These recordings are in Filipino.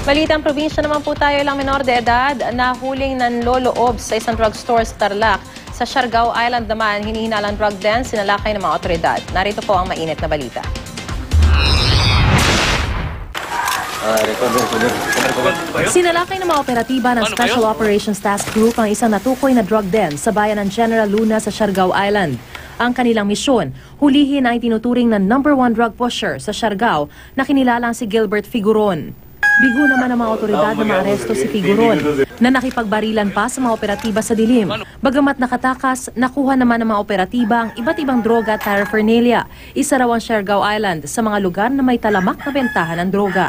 Balitang probinsya naman po tayo, ilang menor de edad na huling nanloloob sa isang drugstore sa Tarlac. Sa Siargao Island naman, hinihinalang drug den, sinalakay ng mga otoridad. Narito po ang mainit na balita. Sinalakay ng mga operatiba ng Special Operations Task Group ang isang natukoy na drug den sa bayan ng General Luna sa Siargao Island. Ang kanilang misyon, hulihin ang tinuturing na #1 drug pusher sa Siargao na kinilalang si Gilbert Figuron. Bigo naman ang mga otoridad na maaresto si Figuron na nakipagbarilan pa sa mga operatiba sa dilim. Bagamat nakatakas, nakuha naman ng mga operatiba ang iba't ibang droga at paraphernalia. Isa raw ang Siargao Island sa mga lugar na may talamak na bentahan ng droga.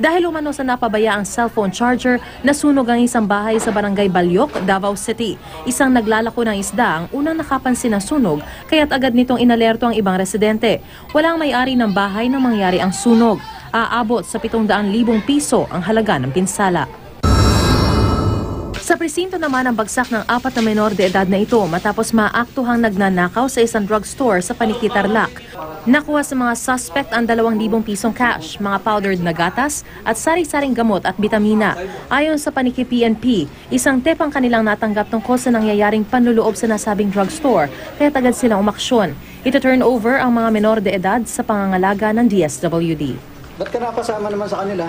Dahil umano sa napabayaang cellphone charger, nasunog ang isang bahay sa barangay Balyok, Davao City. Isang naglalako ng isda ang unang nakapansin ng sunog, kaya't agad nitong inalerto ang ibang residente. Walang may-ari ng bahay nang mangyari ang sunog. Aabot sa 700,000 piso ang halaga ng pinsala. Sa presinto naman ang bagsak ng 4 na menor de edad na ito matapos maaktuhang nagnanakaw sa isang drugstore sa Paniki, Tarlac. Nakuha sa mga suspect ang 2,000 pisong cash, mga powdered na gatas at sari-saring gamot at bitamina. Ayon sa Paniki PNP, isang tip ang kanilang natanggap tungkol sa nangyayaring panluloob sa nasabing drugstore, kaya agad silang umaksyon. Ito-turn over ang mga menor de edad sa pangangalaga ng DSWD. Ba't ka napasama naman sa kanila?